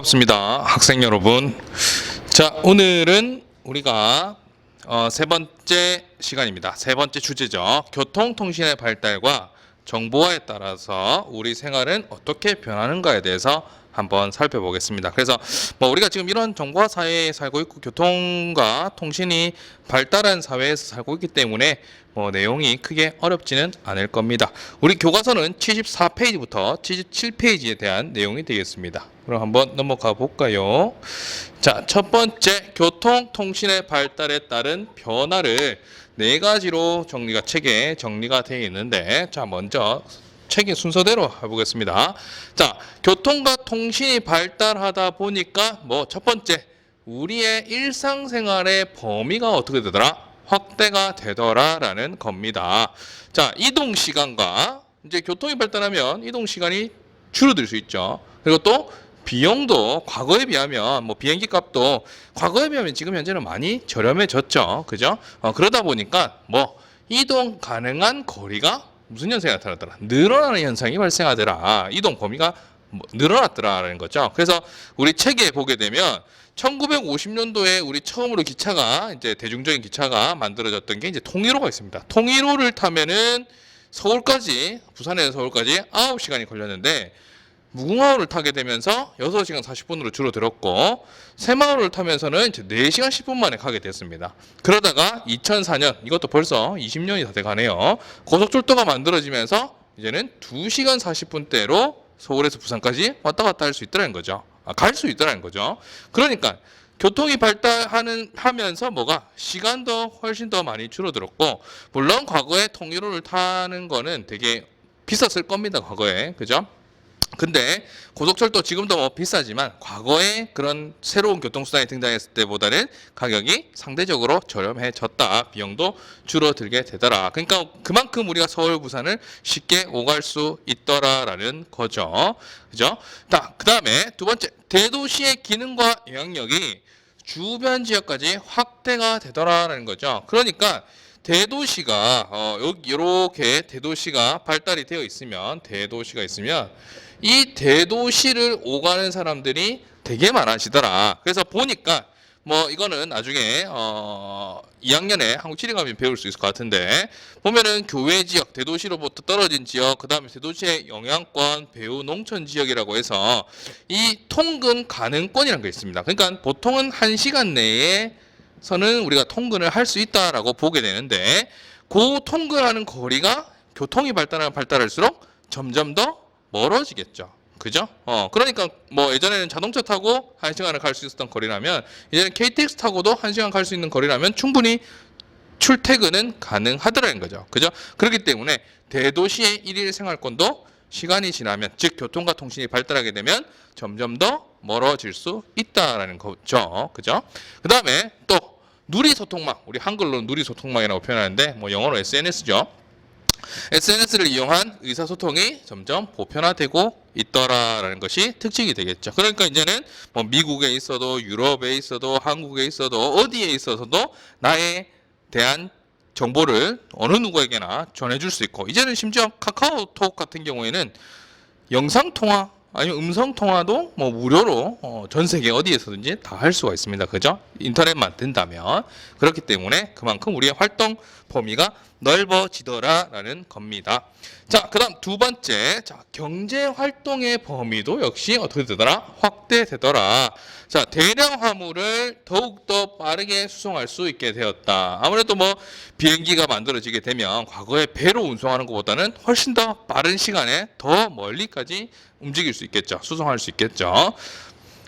반갑습니다. 학생 여러분. 자, 오늘은 우리가 세 번째 시간입니다. 세 번째 주제죠. 교통통신의 발달과 정보화에 따라서 우리 생활은 어떻게 변하는가에 대해서 한번 살펴보겠습니다. 그래서 우리가 지금 이런 정보화 사회에 살고 있고 교통과 통신이 발달한 사회에서 살고 있기 때문에 내용이 크게 어렵지는 않을 겁니다. 우리 교과서는 74페이지부터 77페이지에 대한 내용이 되겠습니다. 그럼 한번 넘어가 볼까요? 자, 첫 번째 교통통신의 발달에 따른 변화를 네 가지로 책에 정리가 되어 있는데, 자, 먼저 책의 순서대로 해보겠습니다. 자, 교통과 통신이 발달하다 보니까 첫 번째, 우리의 일상생활의 범위가 어떻게 되더라? 확대가 되더라라는 겁니다. 자, 이동 시간과 이제 교통이 발달하면 이동 시간이 줄어들 수 있죠. 그리고 또 비용도 과거에 비하면 비행기 값도 과거에 비하면 지금 현재는 많이 저렴해졌죠. 그죠? 그러다 보니까 이동 가능한 거리가 무슨 현상이 나타났더라? 늘어나는 현상이 발생하더라. 이동 범위가 늘어났더라라는 거죠. 그래서 우리 책에 보게 되면 1950년도에 우리 처음으로 기차가 이제 대중적인 기차가 만들어졌던 게 이제 통일호가 있습니다. 통일호를 타면은 서울까지, 부산에서 서울까지 9시간이 걸렸는데, 무궁화호를 타게 되면서 6시간 40분으로 줄어들었고, 새마을호를 타면서는 이제 4시간 10분 만에 가게 됐습니다. 그러다가 2004년, 이것도 벌써 20년이 다 돼가네요. 고속철도가 만들어지면서 이제는 2시간 40분대로 서울에서 부산까지 왔다 갔다 할 수 있더라는 거죠. 갈 수 있더라는 거죠. 그러니까 교통이 발달하면서 시간도 훨씬 더 많이 줄어들었고, 물론 과거에 통일호를 타는 거는 되게 비쌌을 겁니다. 과거에. 그죠? 근데 고속철도 지금도 비싸지만 과거에 그런 새로운 교통수단이 등장했을 때보다는 가격이 상대적으로 저렴해졌다. 비용도 줄어들게 되더라. 그러니까 그만큼 우리가 서울, 부산을 쉽게 오갈 수 있더라라는 거죠. 그죠? 자, 그 다음에 두 번째, 대도시의 기능과 영향력이 주변 지역까지 확대가 되더라라는 거죠. 그러니까 대도시가 이렇게 대도시가 발달이 되어 있으면, 이 대도시를 오가는 사람들이 되게 많아지더라. 그래서 보니까 이거는 나중에 2학년에 한국 지리 가면 배울 수 있을 것 같은데, 보면은 교외 지역, 대도시로부터 떨어진 지역, 그 다음에 대도시의 영향권, 배후 농촌 지역이라고 해서 이 통근 가능권이라는 게 있습니다. 그러니까 보통은 1시간 내에서는 우리가 통근을 할 수 있다라고 보게 되는데, 그 통근하는 거리가 교통이 발달할수록 점점 더 멀어지겠죠. 그죠? 그러니까 예전에는 자동차 타고 1시간을 갈 수 있었던 거리라면, 이제는 KTX 타고도 1시간 갈 수 있는 거리라면 충분히 출퇴근은 가능하더라는 거죠. 그죠? 그렇기 때문에 대도시의 일일 생활권도 시간이 지나면, 즉 교통과 통신이 발달하게 되면 점점 더 멀어질 수 있다라는 거죠. 그죠? 그 다음에 또 누리소통망, 우리 한글로 누리소통망이라고 표현하는데 영어로 SNS죠. SNS를 이용한 의사소통이 점점 보편화되고 있더라라는 것이 특징이 되겠죠. 그러니까 이제는 미국에 있어도, 유럽에 있어도, 한국에 있어도, 어디에 있어서도 나에 대한 정보를 어느 누구에게나 전해줄 수 있고, 이제는 심지어 카카오톡 같은 경우에는 영상통화 아니면 음성통화도 무료로 전 세계 어디에서든지 다 할 수가 있습니다. 그죠? 인터넷만 된다면. 그렇기 때문에 그만큼 우리의 활동 범위가 넓어지더라라는 겁니다. 자, 그 다음 두 번째, 경제 활동의 범위도 역시 어떻게 되더라? 확대되더라. 자, 대량 화물을 더욱더 빠르게 수송할 수 있게 되었다. 아무래도 비행기가 만들어지게 되면 과거에 배로 운송하는 것보다는 훨씬 더 빠른 시간에 더 멀리까지 움직일 수 있겠죠. 수송할 수 있겠죠.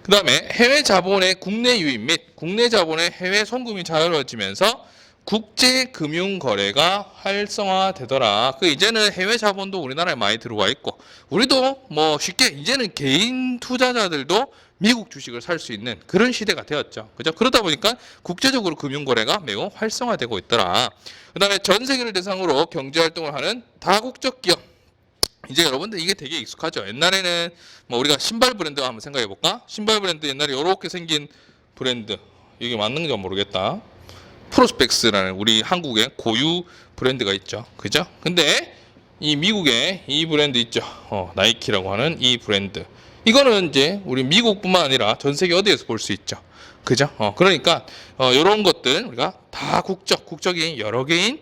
그 다음에 해외 자본의 국내 유입 및 국내 자본의 해외 송금이 자유로워지면서 국제 금융 거래가 활성화되더라. 이제는 해외 자본도 우리나라에 많이 들어와 있고, 우리도 쉽게 이제는 개인 투자자들도 미국 주식을 살 수 있는 그런 시대가 되었죠. 그죠? 그러다 보니까 국제적으로 금융 거래가 매우 활성화되고 있더라. 그다음에 전 세계를 대상으로 경제 활동을 하는 다국적 기업. 이제 여러분들 이게 되게 익숙하죠. 옛날에는 우리가 신발 브랜드 한번 생각해 볼까? 신발 브랜드 옛날에 이렇게 생긴 브랜드, 이게 맞는지 모르겠다. 프로스펙스라는 우리 한국의 고유 브랜드가 있죠. 그죠? 근데 이 미국에 이 브랜드 있죠. 나이키라고 하는 이 브랜드. 이거는 이제 우리 미국뿐만 아니라 전 세계 어디에서 볼 수 있죠. 그죠? 그러니까 이런 것들 우리가 다 국적이 여러 개인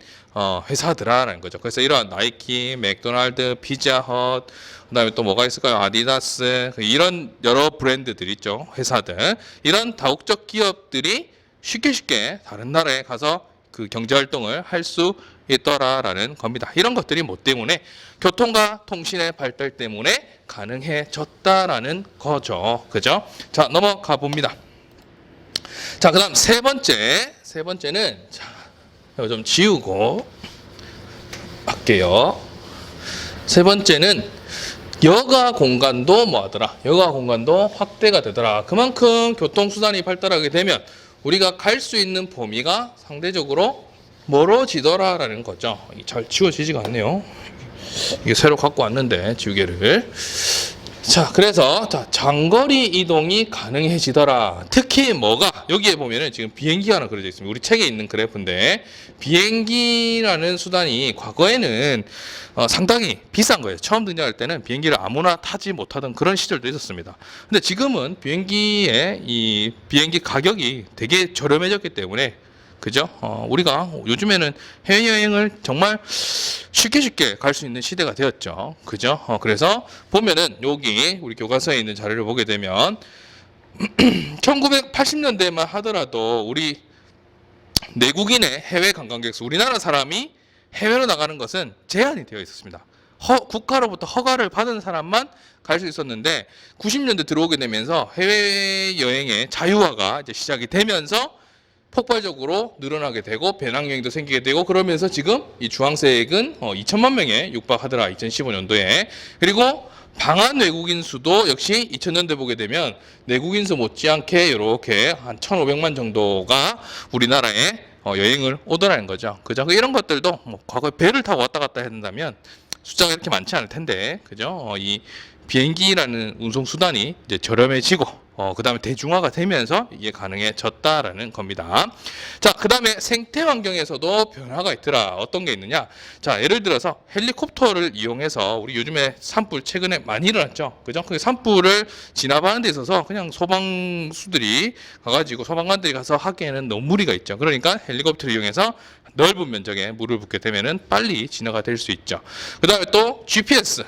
회사들아라는 거죠. 그래서 이런 나이키, 맥도날드, 피자헛, 그다음에 또 뭐가 있을까요? 아디다스 이런 여러 브랜드들 있죠. 회사들 이런 다국적 기업들이 쉽게 다른 나라에 가서 그 경제 활동을 할 수 있더라라는 겁니다. 이런 것들이 뭐 때문에 교통과 통신의 발달 때문에 가능해졌다라는 거죠. 그죠? 자, 넘어가 봅니다. 자, 그다음 세 번째는 자, 이거 좀 지우고 할게요. 세 번째는 여가 공간도 뭐하더라? 여가 공간도 확대가 되더라. 그만큼 교통수단이 발달하게 되면 우리가 갈 수 있는 범위가 상대적으로 멀어지더라라는 거죠. 잘 지워지지가 않네요. 이게 새로 갖고 왔는데 지우개를. 자, 그래서 장거리 이동이 가능해지더라. 특히 뭐가 여기에 보면은 지금 비행기가 하나 그려져 있습니다. 우리 책에 있는 그래프인데 비행기라는 수단이 과거에는 상당히 비싼 거예요. 처음 등장할 때는 비행기를 아무나 타지 못하던 그런 시절도 있었습니다. 근데 지금은 비행기 가격이 되게 저렴해졌기 때문에 그죠? 우리가 요즘에는 해외여행을 정말 쉽게 갈 수 있는 시대가 되었죠. 그죠? 그래서 보면은 여기 우리 교과서에 있는 자료를 보게 되면 1980년대만 하더라도 우리 내국인의 해외 관광객 수, 우리나라 사람이 해외로 나가는 것은 제한이 되어 있었습니다. 국가로부터 허가를 받은 사람만 갈 수 있었는데 90년대 들어오게 되면서 해외여행의 자유화가 이제 시작이 되면서 폭발적으로 늘어나게 되고 배낭여행도 생기게 되고 그러면서 지금 이 주황색은 2천만 명에 육박하더라 2015년도에. 그리고 방한 외국인 수도 역시 2000년대 보게 되면 내국인 수 못지않게 이렇게 한 1,500만 정도가 우리나라에 여행을 오더라는 거죠. 그죠? 이런 것들도 뭐 과거에 배를 타고 왔다 갔다 했다면 숫자가 이렇게 많지 않을 텐데, 그죠? 이 비행기라는 운송 수단이 이제 저렴해지고 그 다음에 대중화가 되면서 이게 가능해졌다라는 겁니다. 자, 그 다음에 생태 환경에서도 변화가 있더라. 어떤 게 있느냐? 자, 예를 들어서 헬리콥터를 이용해서 우리 요즘에 산불 최근에 많이 일어났죠. 그죠? 그 산불을 진압하는 데 있어서 그냥 소방수들이 가가지고 소방관들이 가서 하기에는 너무 무리가 있죠. 그러니까 헬리콥터를 이용해서 넓은 면적에 물을 붓게 되면은 빨리 진화가 될 수 있죠. 그 다음에 또 GPS.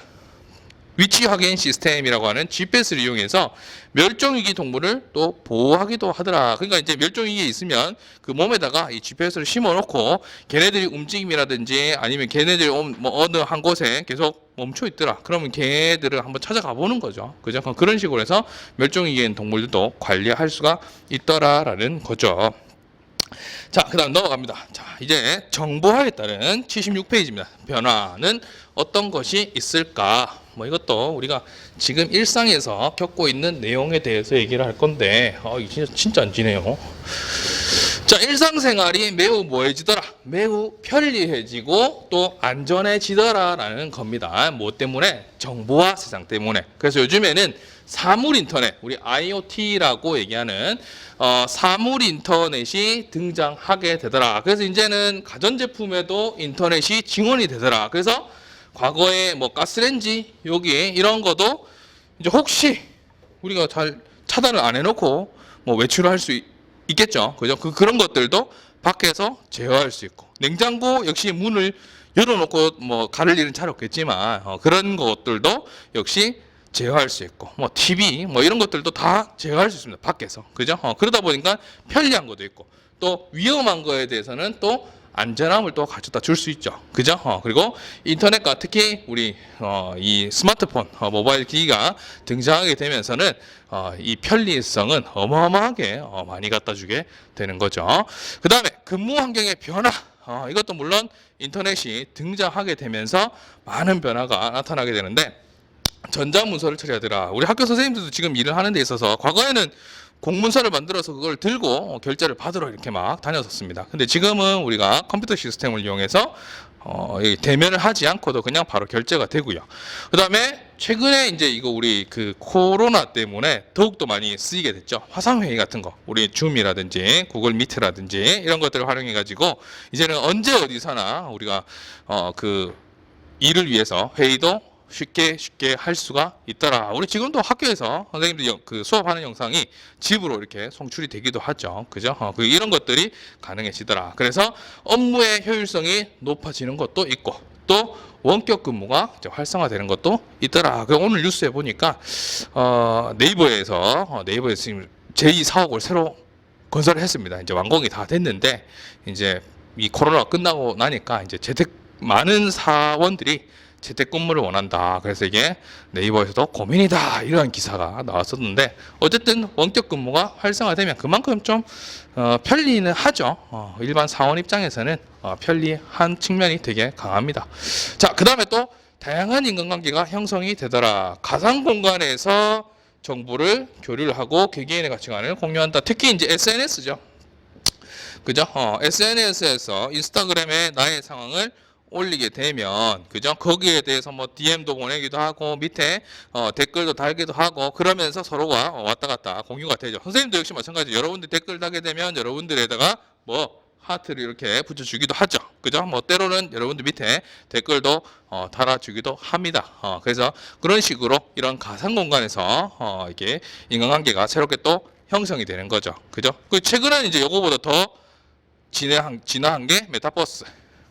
위치 확인 시스템이라고 하는 GPS를 이용해서 멸종위기 동물을 또 보호하기도 하더라. 그러니까 이제 멸종위기에 있으면 그 몸에다가 이 GPS를 심어놓고 걔네들이 움직임이라든지 아니면 걔네들이 뭐 어느 한 곳에 계속 멈춰 있더라. 그러면 걔네들을 한번 찾아가 보는 거죠. 그죠? 그런 식으로 해서 멸종위기에 있는 동물들도 관리할 수가 있더라라는 거죠. 자, 그 다음 넘어갑니다. 자, 이제 정보화에 따른 76페이지입니다. 변화는 어떤 것이 있을까? 뭐 이것도 우리가 지금 일상에서 겪고 있는 내용에 대해서 얘기를 할 건데, 이게 진짜 안 지네요. 자, 일상생활이 매우 뭐해지더라? 매우 편리해지고 또 안전해지더라라는 겁니다. 뭐 때문에? 정보화 세상 때문에. 그래서 요즘에는 사물 인터넷, 우리 IoT라고 얘기하는 사물 인터넷이 등장하게 되더라. 그래서 이제는 가전제품에도 인터넷이 지원이 되더라. 그래서 과거에 뭐 가스레인지 여기 이런 것도 이제 혹시 우리가 잘 차단을 안 해놓고 뭐 외출을 할 수 있겠죠. 그죠? 그런 것들도 밖에서 제어할 수 있고, 냉장고 역시 문을 열어놓고 뭐 가릴 일은 잘 없겠지만 그런 것들도 역시 제어할 수 있고, 뭐 TV 뭐 이런 것들도 다 제어할 수 있습니다. 밖에서. 그죠? 그러다 보니까 편리한 것도 있고 또 위험한 거에 대해서는 또 안전함을 또 가져다 줄 수 있죠. 그죠? 그리고 인터넷과 특히 우리 이 스마트폰, 모바일 기기가 등장하게 되면서는 이 편리성은 어마어마하게 많이 갖다 주게 되는 거죠. 그 다음에 근무 환경의 변화. 이것도 물론 인터넷이 등장하게 되면서 많은 변화가 나타나게 되는데, 전자문서를 처리하더라. 우리 학교 선생님들도 지금 일을 하는 데 있어서 과거에는 공문서를 만들어서 그걸 들고 결제를 받으러 이렇게 막 다녔었습니다. 근데 지금은 우리가 컴퓨터 시스템을 이용해서 대면을 하지 않고도 그냥 바로 결제가 되고요. 그 다음에 최근에 이제 이거 우리 그 코로나 때문에 더욱더 많이 쓰이게 됐죠. 화상회의 같은 거, 우리 줌이라든지 구글 미트라든지 이런 것들을 활용해 가지고 이제는 언제 어디서나 우리가 그 일을 위해서 회의도 쉽게 할 수가 있더라. 우리 지금도 학교에서 선생님들 그 수업하는 영상이 집으로 이렇게 송출이 되기도 하죠. 그죠? 이런 것들이 가능해지더라. 그래서 업무의 효율성이 높아지는 것도 있고 또 원격 근무가 이제 활성화되는 것도 있더라. 오늘 뉴스에 보니까 네이버에서 지금 제2 사옥을 새로 건설을 했습니다. 이제 완공이 다 됐는데 이제 이 코로나가 끝나고 나니까 이제 많은 사원들이 재택근무를 원한다. 그래서 이게 네이버에서도 고민이다. 이런 기사가 나왔었는데 어쨌든 원격 근무가 활성화되면 그만큼 좀 편리는 하죠. 일반 사원 입장에서는 편리한 측면이 되게 강합니다. 자, 그 다음에 또 다양한 인간관계가 형성이 되더라. 가상 공간에서 정보를 교류를 하고 개개인의 가치관을 공유한다. 특히 이제 SNS죠. 그죠? SNS에서 인스타그램에 나의 상황을 올리게 되면 그죠? 거기에 대해서 뭐 DM도 보내기도 하고 밑에 댓글도 달기도 하고 그러면서 서로가 왔다 갔다 공유가 되죠. 선생님도 역시 마찬가지. 여러분들 댓글 달게 되면 여러분들에다가 뭐 하트를 이렇게 붙여주기도 하죠. 그죠? 뭐 때로는 여러분들 밑에 댓글도 달아주기도 합니다. 그래서 그런 식으로 이런 가상 공간에서 이게 인간관계가 새롭게 또 형성이 되는 거죠. 그죠? 최근에는 이제 요거보다 더 진화한 게 메타버스.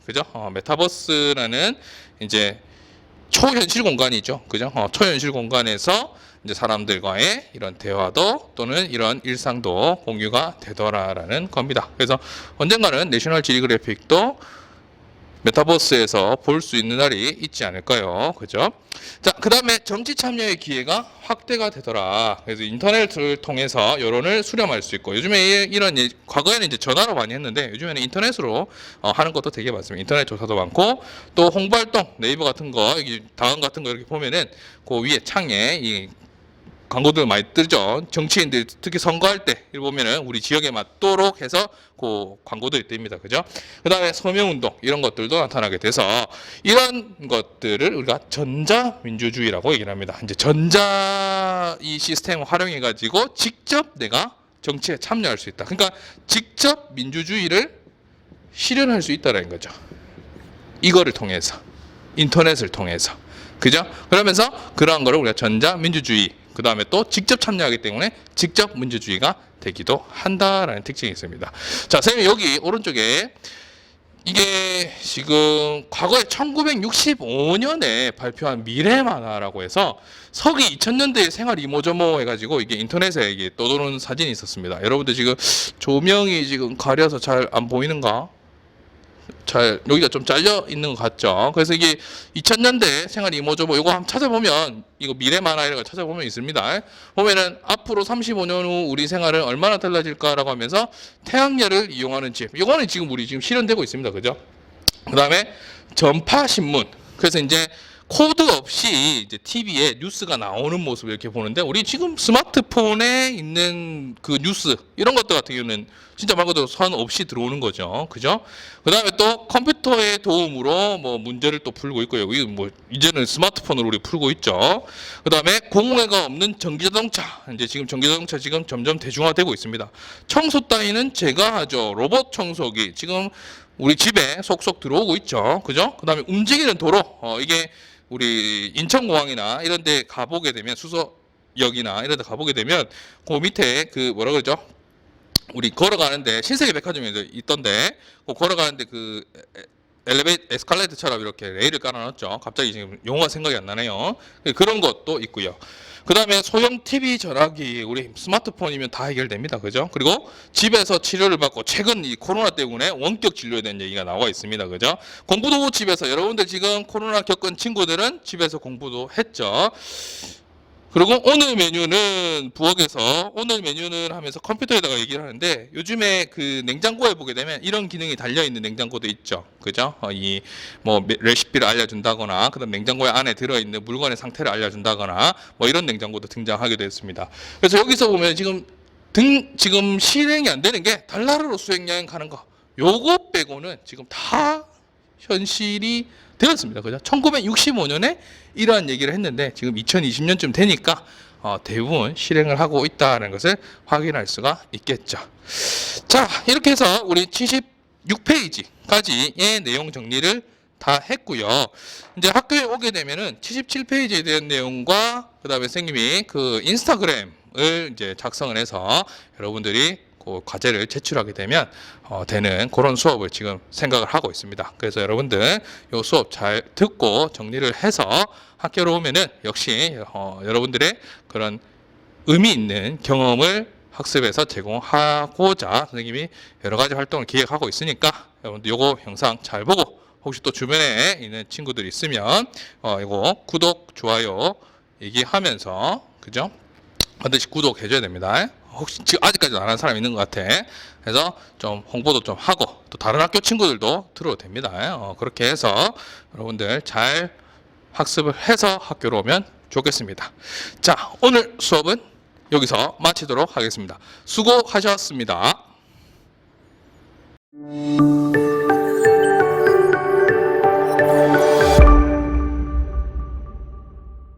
그죠? 메타버스라는 이제 초현실 공간이죠. 그죠? 초현실 공간에서 이제 사람들과의 이런 대화도 또는 이런 일상도 공유가 되더라라는 겁니다. 그래서 언젠가는 내셔널 지그래픽도 메타버스에서 볼 수 있는 날이 있지 않을까요? 그죠? 자, 그 다음에 정치 참여의 기회가 확대가 되더라. 그래서 인터넷을 통해서 여론을 수렴할 수 있고, 요즘에 이런, 과거에는 이제 전화로 많이 했는데, 요즘에는 인터넷으로 하는 것도 되게 많습니다. 인터넷 조사도 많고, 또 홍보활동, 네이버 같은 거, 다음 같은 거 이렇게 보면은, 그 위에 창에 이 광고들 많이 뜨죠. 정치인들 특히 선거할 때 보면은 우리 지역에 맞도록 해서 그 광고들이 뜹니다. 그죠? 그 다음에 서명운동 이런 것들도 나타나게 돼서 이런 것들을 우리가 전자민주주의라고 얘기를 합니다. 이제 전자 이 시스템을 활용해 가지고 직접 내가 정치에 참여할 수 있다. 그러니까 직접 민주주의를 실현할 수 있다는 거죠. 이거를 통해서 인터넷을 통해서 그죠? 그러면서 그러한 거를 우리가 전자민주주의 그 다음에 또 직접 참여하기 때문에 직접 민주주의가 되기도 한다라는 특징이 있습니다. 자, 선생님 여기 오른쪽에 이게 지금 과거에 1965년에 발표한 미래 만화라고 해서 서기 2000년대의 생활 이모저모 해가지고 이게 인터넷에 이게 떠도는 사진이 있었습니다. 여러분들 지금 조명이 지금 가려서 잘 안 보이는가? 여기가 좀 잘려 있는 것 같죠. 그래서 이게 2000년대 생활 이모저모 이거 한번 찾아보면 이거 미래 만화 이런 거 찾아보면 있습니다. 보면은 앞으로 35년 후 우리 생활은 얼마나 달라질까라고 하면서 태양열을 이용하는 집. 이거는 지금 우리 지금 실현되고 있습니다. 그죠? 그다음에 전파 신문. 그래서 이제 코드 없이 이제 TV에 뉴스가 나오는 모습을 이렇게 보는데 우리 지금 스마트폰에 있는 그 뉴스 이런 것들 같은 경우는 진짜 말 그대로 선 없이 들어오는 거죠. 그죠? 그 다음에 또 컴퓨터의 도움으로 뭐 문제를 또 풀고 있고요. 여기 뭐 이제는 스마트폰으로 우리 풀고 있죠. 그 다음에 공해가 없는 전기자동차. 이제 지금 전기자동차 지금 점점 대중화되고 있습니다. 청소 따위는 제가 하죠. 로봇 청소기. 지금 우리 집에 속속 들어오고 있죠. 그죠? 그 다음에 움직이는 도로. 이게 우리 인천공항이나 이런 데 가보게 되면 수서역이나 이런 데 가보게 되면 그 밑에 그 뭐라 그러죠? 우리 걸어가는데 신세계 백화점에 있던데 그 걸어가는데 그 에스컬레이터처럼 이렇게 레일을 깔아놨죠. 갑자기 지금 용어가 생각이 안 나네요. 그런 것도 있고요. 그 다음에 소형 TV 전화기 우리 스마트폰이면 다 해결됩니다. 그죠? 그리고 집에서 치료를 받고 최근 이 코로나 때문에 원격 진료에 대한 얘기가 나와 있습니다. 그죠? 공부도 집에서 여러분들 지금 코로나 겪은 친구들은 집에서 공부도 했죠. 그리고 오늘 메뉴는 부엌에서 오늘 메뉴는 하면서 컴퓨터에다가 얘기를 하는데 요즘에 그 냉장고에 보게 되면 이런 기능이 달려 있는 냉장고도 있죠. 그죠? 이 뭐 레시피를 알려준다거나 그다음 냉장고에 안에 들어있는 물건의 상태를 알려준다거나 뭐 이런 냉장고도 등장하게 됐습니다. 그래서 여기서 보면 지금 실행이 안 되는 게 달나라로 수행여행 가는 거 요거 빼고는 지금 다 현실이 되었습니다. 그죠? 1965년에 이러한 얘기를 했는데 지금 2020년쯤 되니까 대부분 실행을 하고 있다는 것을 확인할 수가 있겠죠. 자, 이렇게 해서 우리 76페이지까지의 내용 정리를 다 했고요. 이제 학교에 오게 되면은 77페이지에 대한 내용과 그다음에 선생님이 그 인스타그램을 이제 작성을 해서 여러분들이 그 과제를 제출하게 되면 되는 그런 수업을 지금 생각을 하고 있습니다. 그래서 여러분들 이 수업 잘 듣고 정리를 해서 학교로 오면은 역시 여러분들의 그런 의미 있는 경험을 학습에서 제공하고자 선생님이 여러 가지 활동을 기획하고 있으니까 여러분들 요거 영상 잘 보고 혹시 또 주변에 있는 친구들 있으면 이거 구독, 좋아요 얘기하면서 그죠? 반드시 구독해줘야 됩니다. 혹시 지금 아직까지 안 하는 사람 있는 것 같아. 그래서 좀 홍보도 좀 하고 또 다른 학교 친구들도 들어도 됩니다. 그렇게 해서 여러분들 잘 학습을 해서 학교로 오면 좋겠습니다. 자, 오늘 수업은 여기서 마치도록 하겠습니다. 수고하셨습니다.